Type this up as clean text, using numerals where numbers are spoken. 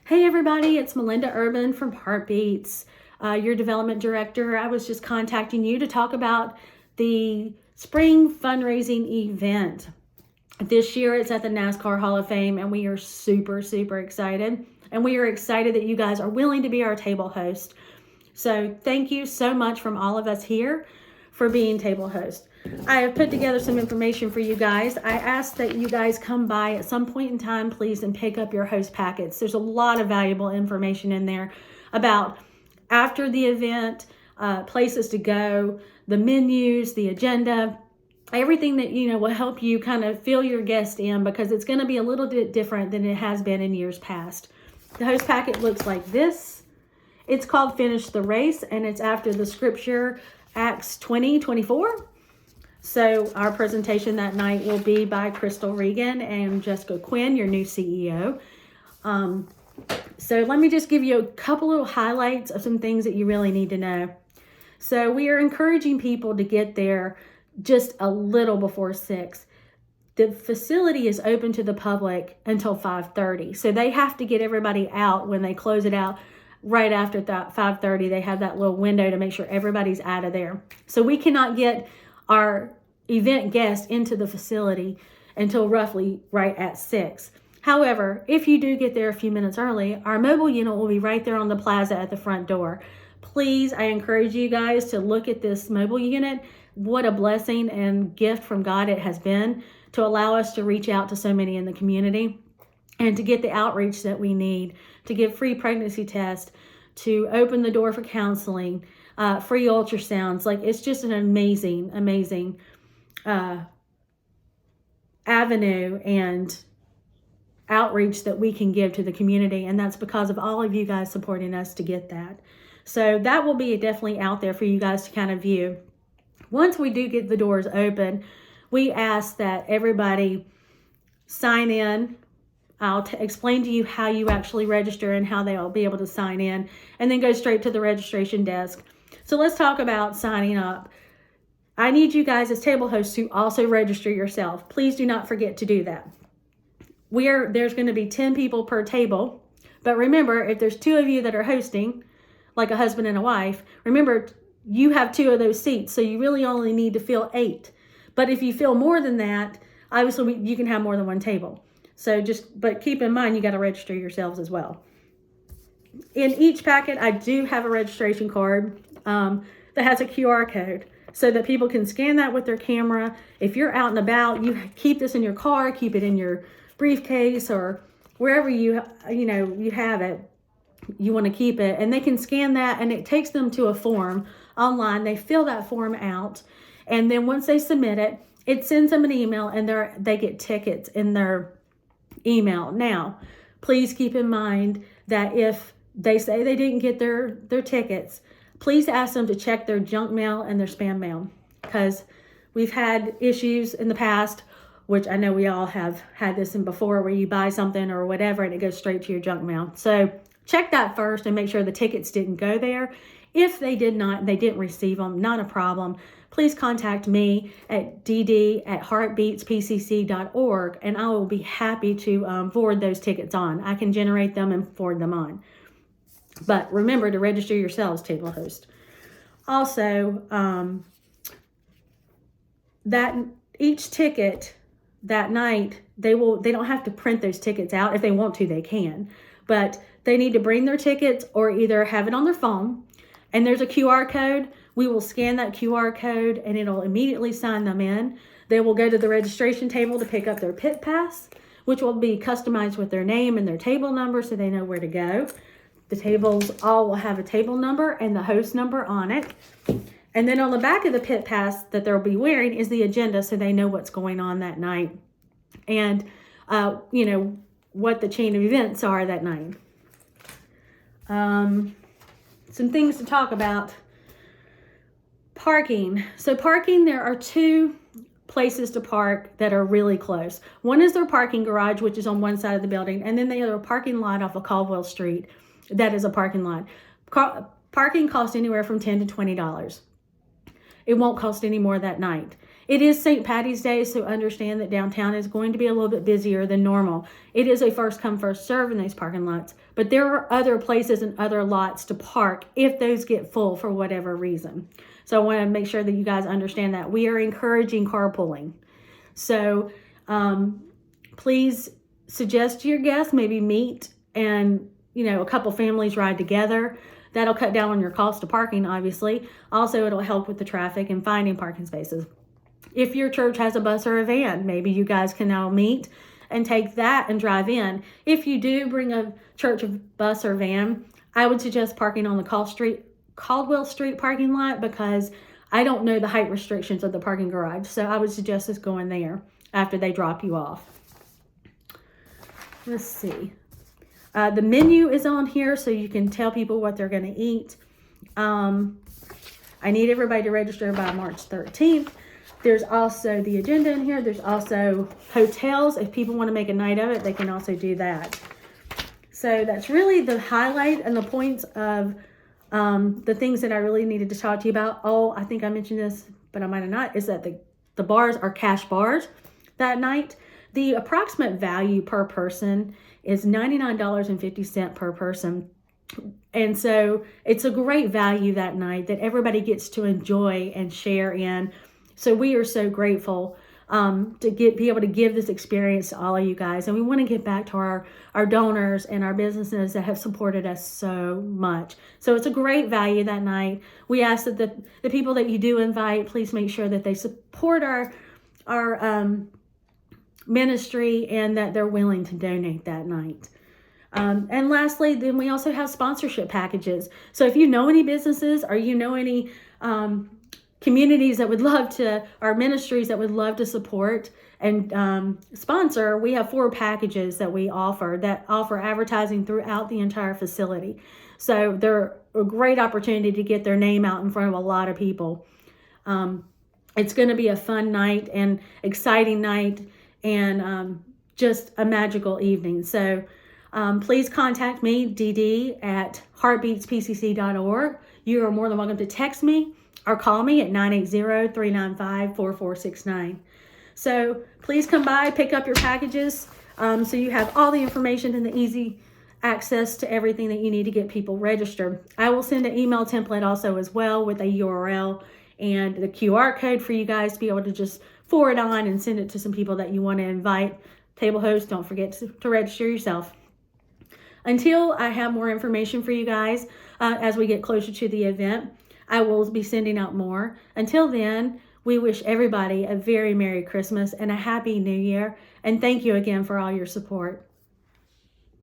Hey everybody, it's Melinda Urban from Heartbeats, your development director. I was just contacting you to talk about the Spring Fundraising event. This year it's at the NASCAR Hall of Fame and we are super excited. And we are excited that you guys are willing to be our table host. So thank you so much from all of us here for being table host. I have put together some information for you guys. I ask that you guys come by at some point in time, please, and pick up your host packets. There's a lot of valuable information in there about after the event, places to go, the menus, the agenda, everything that will help you kind of fill your guest in, because it's going to be a little bit different than it has been in years past. The host packet looks like this. It's called Finish the Race, and it's after the scripture Acts 20:24. So our presentation that night will be by Crystal Regan and Jessica Quinn, your new CEO. So let me just give you a couple little highlights of some things that you really need to know. So we are encouraging people to get there just a little before 6. The facility is open to the public until 5:30. So they have to get everybody out when they close it out. Right after that 5:30, they have that little window to make sure everybody's out of there. So we cannot get our event guests into the facility until roughly right at 6. However, if you do get there a few minutes early, our mobile unit will be right there on the plaza at the front door. Please, I encourage you guys to look at this mobile unit. What a blessing and gift from God it has been to allow us to reach out to so many in the community and to get the outreach that we need, to give free pregnancy tests, to open the door for counseling, free ultrasounds. Like, it's just an amazing avenue and outreach that we can give to the community, and that's because of all of you guys supporting us to get that. So that will be definitely out there for you guys to kind of view. Once we do get the doors open, we ask that everybody sign in. I'll explain to you how you actually register and how they'll be able to sign in, and then go straight to the registration desk. So let's talk about signing up. I need you guys as table hosts to also register yourself. Please do not forget to do that. There's going to be 10 people per table, but remember, if there's 2 of you that are hosting, like a husband and a wife, remember, you have 2 of those seats, so you really only need to fill 8. But if you fill more than that, obviously you can have more than one table. So but keep in mind, you got to register yourselves as well. In each packet, I do have a registration card that has a QR code so that people can scan that with their camera. If you're out and about, you keep this in your car, keep it in your briefcase or wherever you have it, you want to keep it, and they can scan that, and it takes them to a form online. They fill that form out, and then once they submit it, it sends them an email, and they get tickets in their email. Now, please keep in mind that if they say they didn't get their tickets, please ask them to check their junk mail and their spam mail, because we've had issues in the past, which I know we all have had this in before, where you buy something or whatever and it goes straight to your junk mail. So check that first and make sure the tickets didn't go there. If they did not, they didn't receive them, not a problem. Please contact me at dd@heartbeatspcc.org, and I will be happy to forward those tickets on. I can generate them and forward them on. But remember to register yourselves, table host. Also, that each ticket that night, they don't have to print those tickets out. If they want to, they can. But they need to bring their tickets or either have it on their phone. And there's a QR code. We will scan that QR code and it'll immediately sign them in. They will go to the registration table to pick up their pit pass, which will be customized with their name and their table number so they know where to go. The tables all will have a table number and the host number on it. And then on the back of the pit pass that they'll be wearing is the agenda, so they know what's going on that night and, what the chain of events are that night. Some things to talk about. Parking. So parking, there are 2 places to park that are really close. One is their parking garage, which is on one side of the building, and then they have a parking lot off of Caldwell Street. That is a parking lot. Parking costs anywhere from $10 to $20. It won't cost any more that night. It is St. Patty's Day, so understand that downtown is going to be a little bit busier than normal. It is a first come, first serve in those parking lots, but there are other places and other lots to park if those get full for whatever reason. So I want to make sure that you guys understand that. We are encouraging carpooling. So please suggest to your guests, maybe meet and, a couple families ride together. That'll cut down on your cost of parking, obviously. Also, it'll help with the traffic and finding parking spaces. If your church has a bus or a van, maybe you guys can now meet and take that and drive in. If you do bring a church bus or van, I would suggest parking on the Caldwell Street parking lot, because I don't know the height restrictions of the parking garage. So I would suggest us going there after they drop you off. Let's see. The menu is on here so you can tell people what they're going to eat. I need everybody to register by March 13th. There's also the agenda in here. There's also hotels. If people want to make a night of it, they can also do that. So that's really the highlight and the points of the things that I really needed to talk to you about. Oh, I think I mentioned this, but I might have not, is that the bars are cash bars that night. The approximate value per person is $99.50 per person. And so it's a great value that night that everybody gets to enjoy and share in. So we are so grateful to be able to give this experience to all of you guys. And we want to get back to our donors and our businesses that have supported us so much. So it's a great value that night. We ask that the people that you do invite, please make sure that they support our ministry and that they're willing to donate that night. And lastly, then we also have sponsorship packages. So if you know any businesses or you know any communities that would love to, or ministries that would love to support and sponsor, we have 4 packages that we offer that offer advertising throughout the entire facility. So they're a great opportunity to get their name out in front of a lot of people. It's going to be a fun night and exciting night and just a magical evening. So please contact me, DD, at heartbeatspcc.org. You are more than welcome to text me or call me at 980-395-4469. So please come by, pick up your packages so you have all the information and the easy access to everything that you need to get people registered. I will send an email template also as well with a URL and the QR code for you guys to be able to just forward on and send it to some people that you want to invite. Table host, don't forget to register yourself. Until I have more information for you guys as we get closer to the event, I will be sending out more. Until then, we wish everybody a very Merry Christmas and a Happy New Year. And thank you again for all your support.